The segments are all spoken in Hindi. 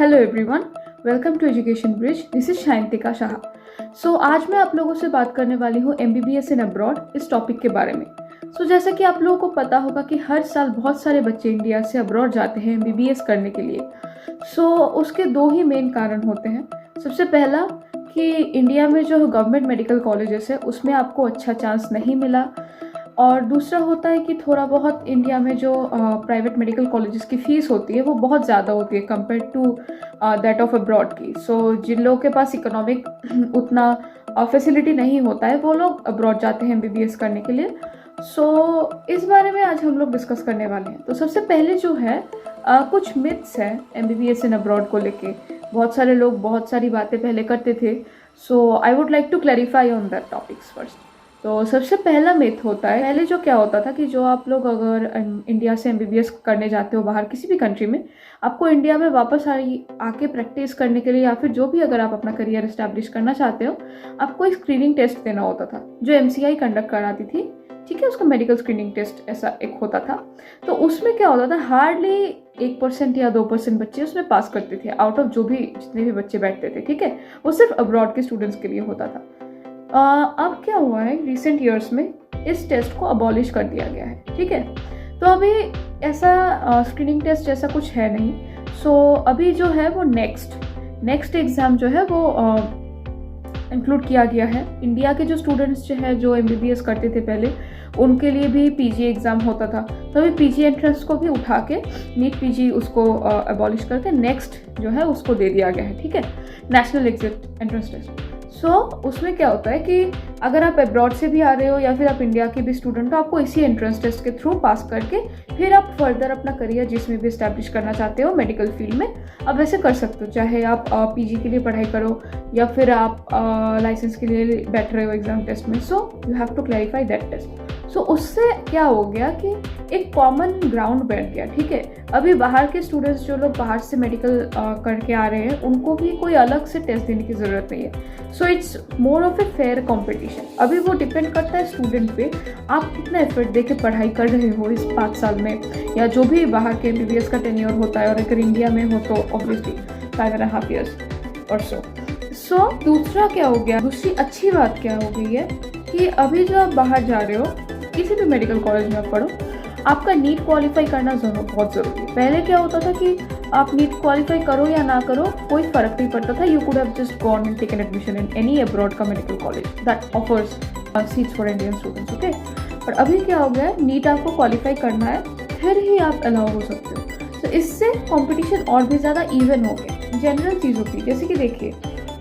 Hello everyone, welcome to education bridge. This is Shantika Shah. So आज मैं आप लोगों से बात करने वाली हूँ MBBS इन अब्रॉड इस टॉपिक के बारे में। जैसा कि आप लोगों को पता होगा कि हर साल बहुत सारे बच्चे इंडिया से अब्रॉड जाते हैं MBBS करने के लिए। उसके दो ही मेन कारण होते हैं। सबसे पहला कि इंडिया में जो गवर्नमेंट मेडिकल कॉलेजेस है उसमें आपको अच्छा चांस नहीं मिला, और दूसरा होता है कि थोड़ा बहुत इंडिया में जो प्राइवेट मेडिकल कॉलेजेस की फ़ीस होती है वो बहुत ज़्यादा होती है compare to that of abroad की। जिन लोगों के पास इकोनॉमिक उतना फैसिलिटी नहीं होता है वो लोग अब्रॉड जाते हैं MBBS करने के लिए। इस बारे में आज हम लोग डिस्कस करने वाले हैं। तो सबसे पहले जो है कुछ मिथ्स हैं MBBS इन अब्रॉड को लेके। बहुत सारे लोग बहुत सारी बातें पहले करते थे, I would like to clarify on that topics first. तो सबसे पहला मिथ होता है, पहले जो क्या होता था कि जो आप लोग अगर इंडिया से MBBS करने जाते हो बाहर किसी भी कंट्री में, आपको इंडिया में वापस आके प्रैक्टिस करने के लिए या फिर जो भी अगर आप अपना करियर इस्टेब्लिश करना चाहते हो, आपको एक स्क्रीनिंग टेस्ट देना होता था जो MCI कंडक्ट कराती थी। ठीक है, उसका मेडिकल स्क्रीनिंग टेस्ट ऐसा एक होता था। तो उसमें क्या होता था, हार्डली 1% या 2% बच्चे उसमें पास करते थे आउट ऑफ जो भी जितने भी बच्चे बैठते थे। ठीक है, वो सिर्फ अब्रॉड के स्टूडेंट्स के लिए होता था। अब क्या हुआ है, रिसेंट ईयर्स में इस टेस्ट को अबॉलिश कर दिया गया है। ठीक है, तो अभी ऐसा स्क्रीनिंग टेस्ट जैसा कुछ है नहीं। अभी जो है वो नेक्स्ट एग्ज़ाम जो है वो इंक्लूड किया गया है। इंडिया के जो स्टूडेंट्स जो है जो MBBS करते थे पहले, उनके लिए भी PG एग्ज़ाम होता था। तो अभी PG एंट्रेंस को भी उठा के नीट PG उसको अबॉलिश करके नेक्स्ट जो है उसको दे दिया गया है। ठीक है, नेशनल एग्जिट एंट्रेंस टेस्ट। उसमें क्या होता है कि अगर आप अब्रॉड से भी आ रहे हो या फिर आप इंडिया के भी स्टूडेंट हो, आपको इसी एंट्रेंस टेस्ट के थ्रू पास करके फिर आप फर्दर अपना करियर जिसमें भी इस्टेब्लिश करना चाहते हो मेडिकल फील्ड में, आप वैसे कर सकते हो। चाहे आप PG के लिए पढ़ाई करो या फिर आप लाइसेंस के लिए बैठ रहे हो एग्जाम टेस्ट में। You have to clarify that test. उससे क्या हो गया कि एक कॉमन ग्राउंड बैठ गया। ठीक है, अभी बाहर के स्टूडेंट्स जो लोग बाहर से मेडिकल करके आ रहे हैं उनको भी कोई अलग से टेस्ट देने की ज़रूरत नहीं है। It's more of a fair competition. अभी वो डिपेंड करता है स्टूडेंट पे, आप कितना एफर्ट दे के पढ़ाई कर रहे हो इस 5 साल में, या जो भी बाहर के MBBS का टेन्योर होता है, और अगर इंडिया में हो तो ऑब्वियसली 5.5 years और सो। दूसरा क्या हो गया, दूसरी अच्छी बात क्या हो गई है कि अभी जो आप बाहर जा रहे हो किसी भी मेडिकल कॉलेज में आप पढ़ो, आपका नीट क्वालिफाई करना बहुत ज़रूरी है। पहले क्या होता था कि आप नीट क्वालिफाई करो या ना करो कोई फ़र्क नहीं पड़ता था। You could have just gone and taken admission in any abroad का medical college that offers seats for Indian students. Okay, पर अभी क्या हो गया है, नीट आपको क्वालिफाई करना है फिर ही आप अलाउ हो सकते हो। इससे कॉम्पिटिशन और भी ज़्यादा इवन हो गया जनरल चीज़ों की। जैसे कि देखिए,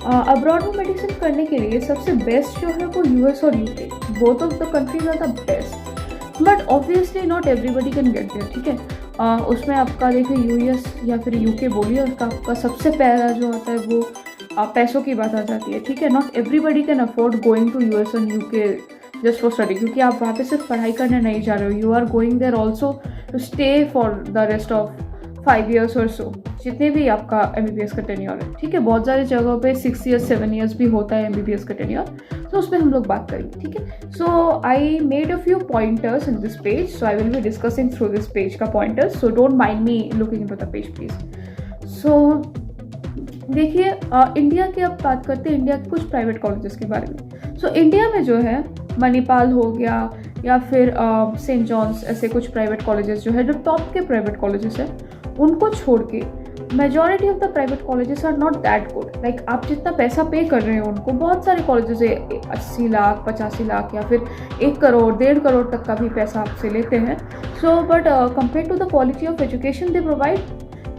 अब्रॉड में मेडिसिन करने के लिए सबसे बेस्ट जो है वो US और UK, both of the countries are the best, but obviously not everybody can get there. ठीक है, उसमें आपका देखिए US या फिर UK बोलिए, उसका आपका सबसे पहला जो होता है वो पैसों की बात आ जाती है। ठीक है, not everybody can afford going to US and UK just for study, क्योंकि आप वहाँ पे सिर्फ पढ़ाई करने नहीं जा रहे हो, you are going there also to stay for the rest of 5 years और सो, जितने भी आपका MBBS का टेन्योर है। ठीक है, बहुत सारी जगहों पे 6 years 7 years भी होता है MBBS का टेन्योर, उसमें हम लोग बात करेंगे। ठीक है, I made a few pointers in this page, I will be discussing through this page का pointers, don't mind me looking into the page please. देखिए, इंडिया की अब बात करते हैं, इंडिया के कुछ प्राइवेट कॉलेजेस के बारे में। इंडिया में जो है मणिपाल हो गया या फिर सेंट जॉन्स, ऐसे कुछ प्राइवेट कॉलेजेस जो है जो टॉप के प्राइवेट कॉलेजेस हैं, उनको छोड़ के majority of the private colleges are not that good. Like आप जितना पैसा पे कर रहे हो उनको, बहुत सारे कॉलेजेस है 80 लाख 85 लाख या फिर 1 करोड़ 1.5 करोड़ तक का भी पैसा आपसे लेते हैं। But compare to the quality of education they provide,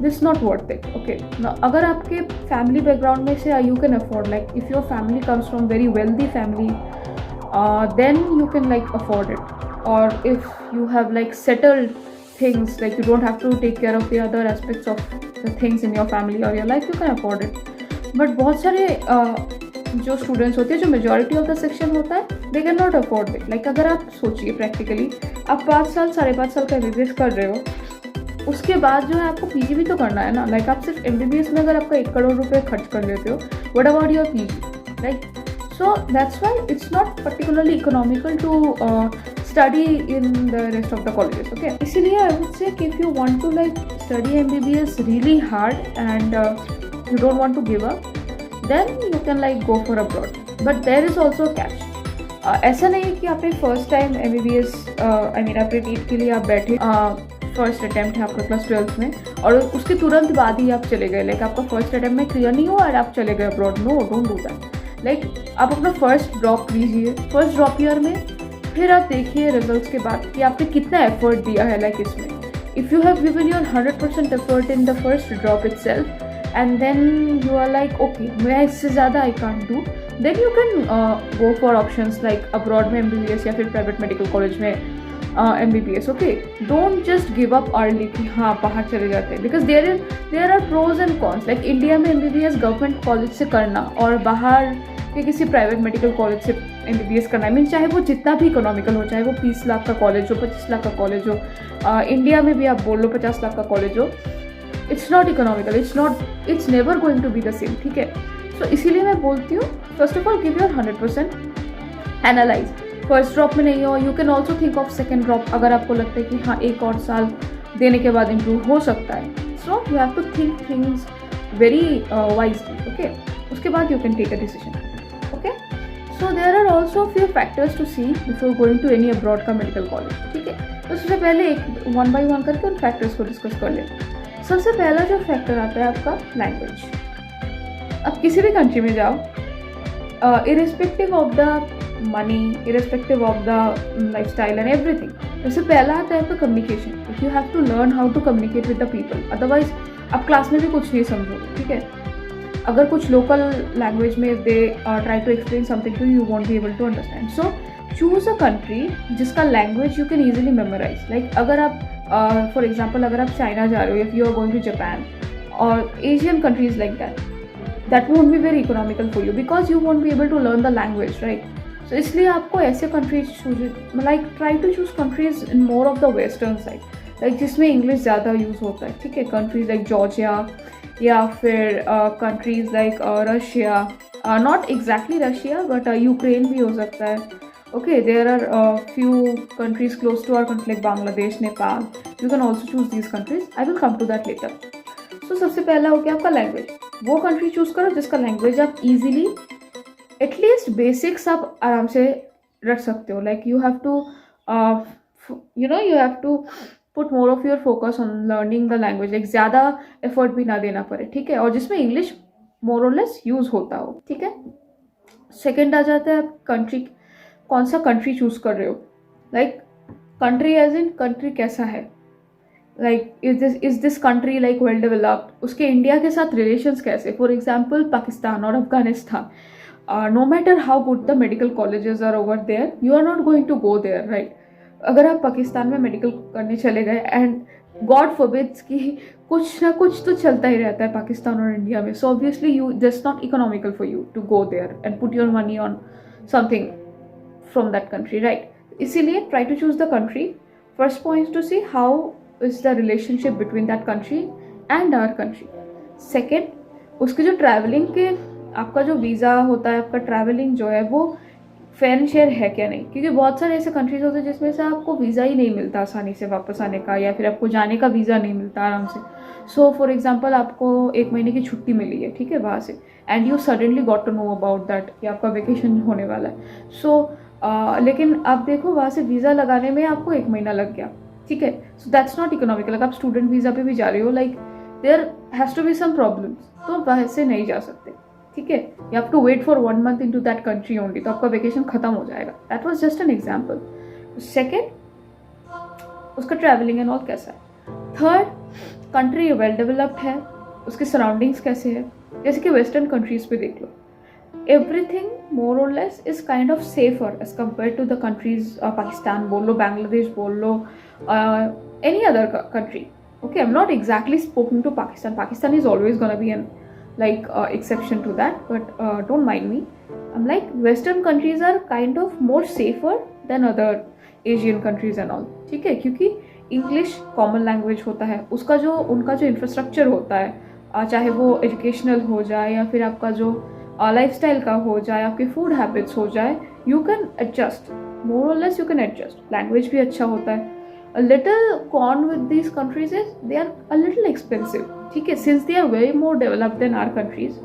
this not worth it. Okay, अगर आपके फैमिली बैकग्राउंड में से you can afford, like if your family comes from very wealthy family, then you can like afford it, or if you have like settled things, like you don't have to take care of the other aspects of the things in your family or your life, you can afford it. but बहुत सारे जो स्टूडेंट्स होते हैं, जो मेजॉरिटी ऑफ द सेक्शन होता है, they cannot afford it. like अगर आप सोचिए प्रैक्टिकली, आप 5 साल 5.5 साल का MBBS कर रहे हो, उसके बाद जो है आपको PG भी तो करना है ना। लाइक आप सिर्फ MBBS में अगर आपका 1 करोड़ रुपए खर्च कर लेते हो, what about your PG, right? So that's why it's not particularly economical to study in the rest of the colleges. Okay, इसीलिए I would say कि if you want to like study MBBS really hard and you don't want to give up, then you can like go for abroad. But there is also a catch. ऐसा नहीं है कि आपने first time MBBS I mean अपने नीट के लिए आप बैठे, फर्स्ट अटैम्प्ट है आपका क्लास 12th में और उसके तुरंत बाद ही आप चले गए, लाइक आपका फर्स्ट अटैम्प्ट में क्लियर नहीं हुआ और आप चले गए abroad. No, don't do that. Like आप अपना फर्स्ट ड्रॉप लीजिए, फर्स्ट ड्रॉप ईयर में, फिर आप देखिए रिजल्ट्स के बाद कि आपने कितना एफर्ट दिया है. लाइक इसमें if you have given your 100% effort in the first drop itself and then you are like okay मैं इससे ज़्यादा I can't do, then you can go for options like abroad में MBBS या फिर प्राइवेट मेडिकल कॉलेज में MBBS. Okay, don't just give up early कि हाँ बाहर चले जाते हैं, because there are pros and cons. Like India में MBBS गवर्नमेंट कॉलेज से करना और बाहर के किसी प्राइवेट मेडिकल कॉलेज से MBBS करना, आई मीन चाहे वो जितना भी इकोनॉमिकल हो, चाहे वो 20 लाख का कॉलेज हो, 25 लाख का कॉलेज हो, इंडिया में भी आप बोल लो 50 लाख का कॉलेज हो, it's not economical, it's never going to be the same. ठीक है, तो इसीलिए मैं बोलती हूँ first of all give your 100%, analyse. First drop में नहीं हो, you can also think of second drop अगर आपको लगता है कि हाँ एक और साल देने के बाद इम्प्रूव हो सकता है. So you have to think things very wisely. Okay, उसके बाद you can take a decision. Okay, so there are also few factors to see before going to any abroad का मेडिकल कॉलेज. ठीक है, तो सबसे पहले एक वन बाई वन करके उन फैक्टर्स को डिस्कस कर लेते हैं. सबसे पहला जो फैक्टर आता है आपका लैंग्वेज. अब किसी भी कंट्री में जाओ, irrespective of the money, irrespective of the lifestyle and everything, सबसे पहला आता है आपका communication. If you have to learn how to communicate with the people, otherwise आप क्लास में भी कुछ नहीं समझोगे. ठीक है, अगर कुछ लोकल लैंग्वेज में they try to explain something to you won't be able to understand. So choose a country जिसका language you can easily memorise. Like अगर आप फॉर एग्जाम्पल अगर आप चाइना जा रहे हो, if you are going to Japan और Asian countries like that won't be very economical for you because you won't be able to learn the language, right? So इसलिए आपको ऐसे countries choose, like try to choose countries in more of the western side, like जिसमें इंग्लिश ज़्यादा यूज़ होता है. ठीक है, countries like जॉर्जिया या फिर countries like Russia, not exactly Russia but Ukraine भी हो सकता है. Okay, there are few countries close to our country like Bangladesh, Nepal. You can also choose these countries. I will come to that later. So सबसे पहला हो गया आपका लैंग्वेज. वो कंट्री चूज करो जिसका लैंग्वेज आप इजीली एटलीस्ट बेसिक्स आप आराम से रख सकते हो. Like you have to you have to put more of your focus on learning the language. Like ज़्यादा एफर्ट भी ना देना पड़े. ठीक है, और जिसमें इंग्लिश मोर और लेस यूज़ होता हो. ठीक है, सेकेंड आ जाता है आप कंट्री, कौन सा कंट्री चूज कर रहे हो. Like country as in country कैसा है, like is this country like well developed, उसके इंडिया के साथ रिलेशंस कैसे. फॉर एग्जाम्पल पाकिस्तान और Afghanistan, no matter how good the medical colleges are over there, you are not going to go there, right. अगर आप पाकिस्तान में मेडिकल करने चले गए एंड गॉड फॉरबिड्स कि कुछ ना कुछ तो चलता ही रहता है पाकिस्तान और इंडिया में, so obviously you just not economical for you to go there and put your money on something from that country, right. इसीलिए try to choose the country. First point to see how is the relationship between that country and our country. Second, उसके जो ट्रैवलिंग के आपका जो वीज़ा होता है, आपका ट्रैवलिंग जो है वो फेयर एंड शेयर है क्या नहीं, क्योंकि बहुत सारे ऐसे कंट्रीज होते हैं जिसमें से आपको वीज़ा ही नहीं मिलता आसानी से वापस आने का, या फिर आपको जाने का वीज़ा नहीं मिलता आराम से. सो फॉर एग्जांपल आपको 1 महीने की छुट्टी मिली है, ठीक है, वहाँ से, and you suddenly got to know about that कि आपका वेकेशन होने वाला है. सो लेकिन आप देखो वहाँ से वीज़ा लगाने में आपको 1 महीना लग गया. ठीक है, सो दैट्स नॉट इकोनॉमिकल. अगर आप स्टूडेंट वीज़ा पे भी जा रहे हो, like there has to be some problems, तो वैसे नहीं जा सकते. ठीक है, you have to wait for 1 month into that country only, तो आपका वेकेशन खत्म हो जाएगा. That was just an example. Second, उसका ट्रैवलिंग एंड ऑल कैसा है. थर्ड, कंट्री वेल डेवलप्ड है, उसके सराउंडिंग्स कैसे है. जैसे कि वेस्टर्न कंट्रीज पे देख लो, everything more or less is kind of safer as compared to the countries, Pakistan बोल लो, Bangladesh बोल लो, any other country. Okay, I'm not exactly speaking to Pakistan. Pakistan is always gonna be an like exception to that, but don't mind me. I'm like Western countries are kind of more safer than other Asian countries and all. ठीक है, क्योंकि English common language होता है, उसका जो उनका जो infrastructure होता है, चाहे वो educational हो जाए या फिर आपका जो लाइफस्टाइल का हो जाए, आपके फूड हैबिट्स हो जाए, यू कैन एडजस्ट, मोर और less you can adjust. Language भी अच्छा होता है। A little con with these countries is they are a little expensive, ठीक है, since they are very more developed than our countries,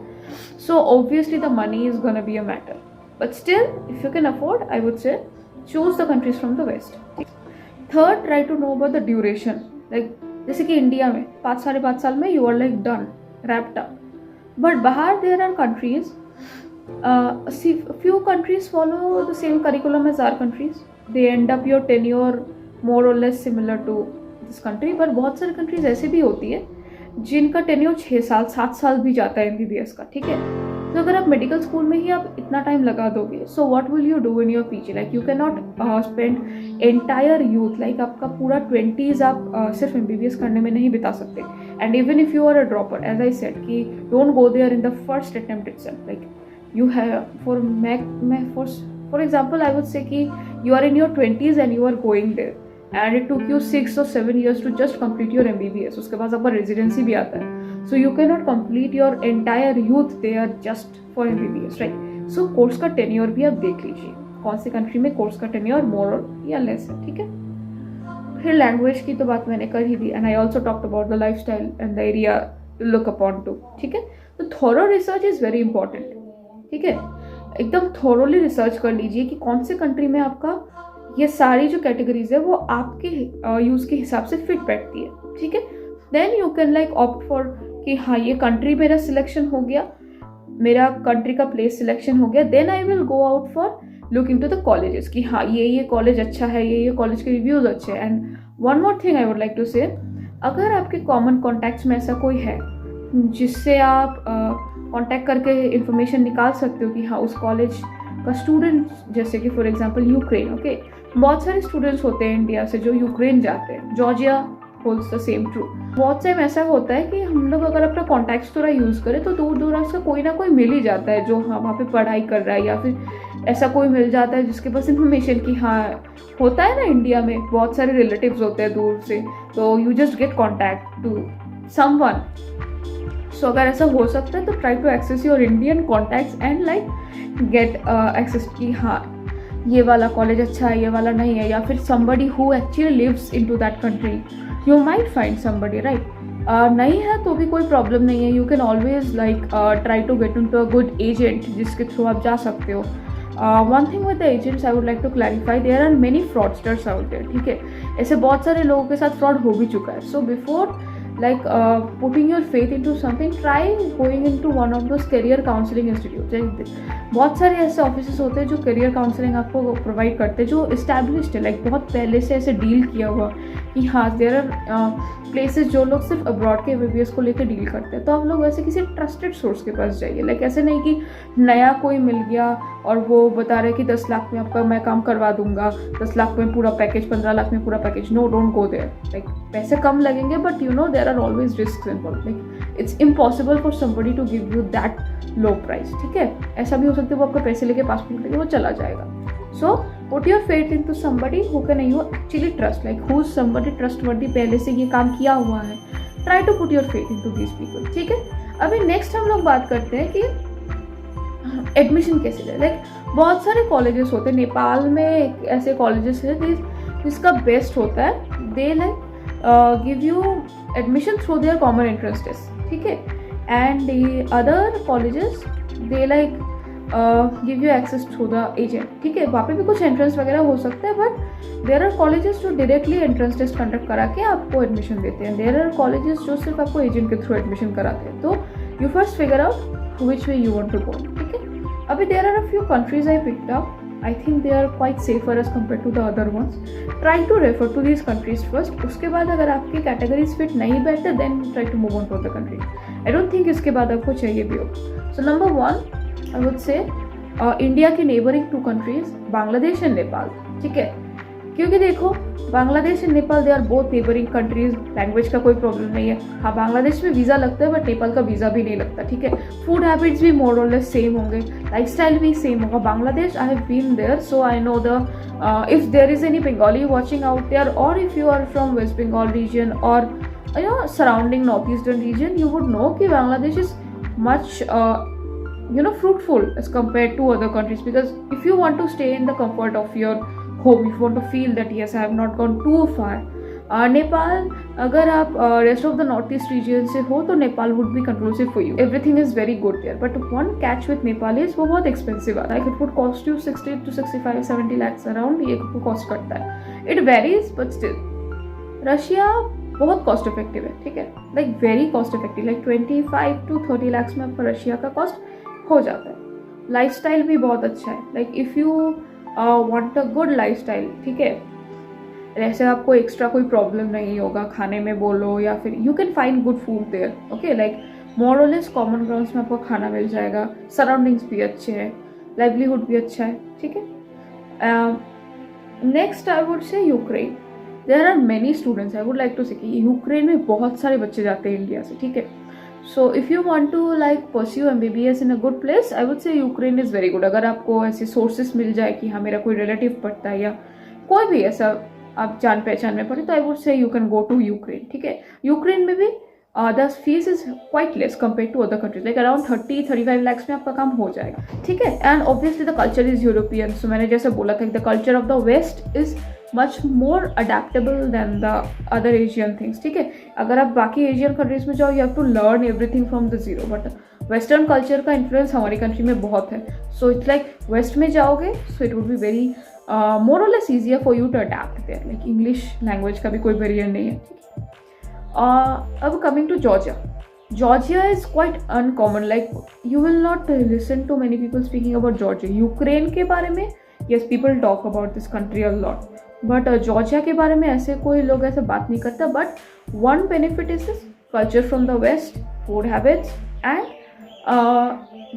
so obviously the money is gonna be a matter, but still if you can afford, I would say choose the countries from the west. Third, try to know about the duration, like जैसे कि इंडिया में 5-5.5 साल में you are like done, wrapped up, but बाहर there are countries, few countries follow the same curriculum as our countries, they end up your tenure more और less similar to this country, पर बहुत सारी कंट्रीज ऐसे भी होती है जिनका टेन्योर 6 साल 7 साल भी जाता है MBBS का, ठीक है। तो अगर आप मेडिकल स्कूल में ही आप इतना टाइम लगा दोगे, so what will you do in your PG, like you can not spend entire youth, like आपका पूरा 20s आप सिर्फ MBBS करने में नहीं बिता सकते। And even if you are a dropper, as I said कि don't go there in the first attempt itself, like you have for example I would say कि you are in your 20s and you are going there and it took you 6 or 7 years to just complete your MBBS, उसके बाद आपका रेजिडेंसी भी आता है, so you cannot complete your entire youth there just for MBBS, right? So course का टेन्योर भी आप देख लीजिए, कौन सी कंट्री में कोर्स का टेन्योर मोर या लेस है, ठीक है। फिर लैंग्वेज की तो बात मैंने कर ही दी, and I also talked about the lifestyle and the area to look upon to, ठीक है। तो thorough research is very important, ठीक है, एकदम थोरोली रिसर्च कर लीजिए कि कौन से कंट्री में आपका ये सारी जो कैटेगरीज है वो आपके यूज के हिसाब से फिट बैठती है, ठीक है। Then you can like opt for कि हाँ ये कंट्री मेरा सिलेक्शन हो गया, मेरा कंट्री का प्लेस सिलेक्शन हो गया, then I will go out for look into the colleges कि हाँ ये कॉलेज अच्छा है, ये कॉलेज के रिव्यूज अच्छे हैं। And one more thing I would like to say, अगर आपके कॉमन कॉन्टैक्ट्स में ऐसा कोई है जिससे आप कॉन्टैक्ट करके इंफॉर्मेशन निकाल सकते हो कि हाँ उस कॉलेज का स्टूडेंट, जैसे कि फॉर एग्जांपल यूक्रेन, ओके, बहुत सारे स्टूडेंट्स होते हैं इंडिया से जो यूक्रेन जाते हैं, Georgia holds the same true. बहुत टाइम ऐसा होता है कि हम लोग अगर अपना कॉन्टैक्ट्स थोड़ा यूज़ करें तो दूर दूर से कोई ना कोई मिल ही जाता है जो हाँ वहाँ पे पढ़ाई कर रहा है, या फिर ऐसा कोई मिल जाता है जिसके पास इन्फॉर्मेशन की हाँ होता है ना, इंडिया में बहुत सारे रिलेटिव्स होते हैं दूर से, तो you just get contact to someone. So अगर ऐसा हो सकता है तो try to access your Indian contacts and like get access की हाँ ये वाला कॉलेज अच्छा है, ये वाला नहीं है, या फिर somebody who actually lives into that country, you might find somebody, right? नहीं है तो भी कोई प्रॉब्लम नहीं है, you can always like try to get into a good agent जिसके थ्रू आप जा सकते हो। One thing with the agents I would like to clarify, there are many fraudsters out there, ठीक है, ऐसे बहुत सारे लोगों के साथ फ्रॉड हो भी चुका है। So before like putting your faith into something, try going into one of those career counseling institutes। बहुत सारे ऐसे ऑफिसेस होते हैं जो करियर काउंसलिंग आपको प्रोवाइड करते हैं, जो इस्टेब्लिश्ड है, लाइक बहुत पहले से ऐसे डील किया हुआ कि हाँ देयर आर प्लेसेस जो लोग सिर्फ अब्रॉड के MBBS को लेकर डील करते हैं। तो आप लोग वैसे किसी ट्रस्टेड सोर्स के पास जाइए, लाइक ऐसे नहीं कि नया कोई मिल गया और वो बता रहे कि 10 लाख में आपका मैं काम करवा दूंगा, 10 लाख में पूरा पैकेज, 15 लाख में पूरा package. No, don't go there, like पैसे कम लगेंगे but you know there are always risk involve, like it's impossible for somebody to give you that low price, ठीक है। ऐसा भी हो सकता है वो आपका पैसे लेके पासपोर्ट लेके वो चला जाएगा। So put your faith into somebody who can you actually trust, like who is somebody trustworthy, पहले से ये काम किया हुआ है। Try to put your faith into these people, ठीक है। अभी नेक्स्ट हम लोग बात करते हैं कि एडमिशन कैसे ले। लाइक बहुत सारे कॉलेजेस होते हैं, नेपाल में ऐसे कॉलेजेस हैं जिसका बेस्ट होता है, they like give you admission through their common entrance test, ठीक है। And the other colleges they like give you access through the agent, ठीक है। वहाँ पे भी कुछ एंट्रेंस वगैरह हो सकता है, बट देयर आर कॉलेजेस जो डायरेक्टली एंट्रेंस टेस्ट कंडक्ट करा के आपको एडमिशन देते हैं, देयर आर कॉलेजेस जो सिर्फ आपको एजेंट के थ्रू एडमिशन कराते हैं। तो you first figure out which way you want to go, ठीक है। अभी there are a few countries I picked up, I think they are quite safer as compared to the other ones. Try to refer to these countries first. उसके बाद अगर आपकी कैटेगरीज फिट नहीं बैठते then try to move on to the country. I don't think इसके बाद आपको चाहिए भी हो। So number 1 I would say India के neighbouring 2 countries Bangladesh and Nepal, ठीक है। क्योंकि देखो Bangladesh and Nepal they are both neighbouring countries, language का कोई प्रॉब्लम नहीं है। हाँ बांग्लादेश में वीज़ा लगता है बट नेपाल का वीज़ा भी नहीं लगता, ठीक है। फूड हैबिट्स भी मोर और लेस सेम होंगे, लाइफस्टाइल भी सेम होगा। Bangladesh I have been there so I know the if there is any Bengali watching out there or if you are from West Bengal region or you know surrounding north eastern region, you would know कि Bangladesh is much fruitful as compared to other countries, because if you want to stay in the comfort of your home, if you want to feel that yes, I have not gone too far, Nepal, अगर आप rest of the north east region से हो तो Nepal would be conclusive for you, everything is very good there, but one catch with Nepal is वो बहुत एक्सपेंसिव आता है, it would cost you 60 to 65 70 lakhs around, ये कॉस्ट करता है, it varies but still. Russia बहुत कॉस्ट इफेक्टिव है, ठीक है, like very cost effective, like 25 to 30 lakhs में आपका रशिया का कॉस्ट हो जाता है। लाइफस्टाइल भी बहुत अच्छा है, like if you want a good lifestyle, ठीक है, ऐसे आपको एक्स्ट्रा कोई प्रॉब्लम नहीं होगा खाने में बोलो, या फिर you can find good food there, okay, like more और लेस कॉमन ग्राउंड्स में आपको खाना मिल जाएगा, सराउंडिंग्स भी अच्छे हैं, लाइवलीहुड भी अच्छा है, ठीक है। Next I would say Ukraine, there are many students, I would like to say कि यूक्रेन में बहुत सारे बच्चे जाते हैं इंडिया से, ठीक है। So if you want to like pursue MBBS in a good place, I would say Ukraine is very good. अगर आपको ऐसे सोर्सेस मिल जाए कि हाँ मेरा कोई रिलेटिव पढ़ता है या कोई भी ऐसा आप जान पहचान में पढ़े, तो I would say you can go to Ukraine, ठीक है। यूक्रेन में भी the fees is quite less compare to other countries, like around 30-35 lakhs में आपका काम हो जाएगा, ठीक है। And obviously the culture is European, so मैंने जैसे बोला था the culture of the west is much more adaptable than the other Asian things, ठीक है। अगर आप बाकी एशियन कंट्रीज में जाओ, you have to learn everything from the zero, but western culture का इन्फ्लुएंस हमारी कंट्री में बहुत है, सो इट्स लाइक वेस्ट में जाओगे so it would be very more और less easier for you to adapt there, like English language का भी कोई बैरियर नहीं है। अब coming to Georgia is quite uncommon, like you will not listen to many people speaking about Georgia. Ukraine के बारे में yes people talk about this country a lot, but Georgia के बारे में ऐसे कोई लोग ऐसे बात नहीं करता, but one benefit is this culture from the west, food habits, and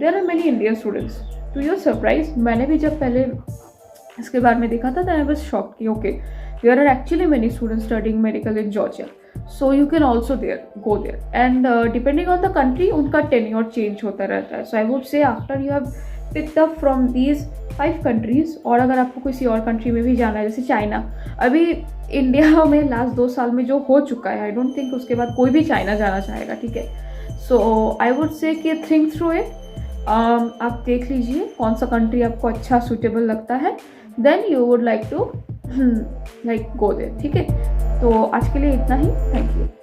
there are many Indian students. To your surprise, मैंने भी जब पहले इसके बारे में देखा था, आई वाज शॉक्ड कि okay there are actually many students studying medical in Georgia, so you can also go there, and depending on the country उनका टेन्योर चेंज होता रहता है। So I would say after you have picked up from these 5 countries, और अगर आपको किसी और कंट्री में भी जाना है, जैसे चाइना, अभी इंडिया में लास्ट 2 साल में जो हो चुका है, आई डोंट थिंक उसके बाद कोई भी चाइना जाना चाहेगा, ठीक है। सो आई वुड से कि थिंक थ्रू इट, आप देख लीजिए कौन सा कंट्री आपको अच्छा सूटेबल लगता है, then you would like to like go there, ठीक है। तो आज के लिए इतना ही, थैंक यू।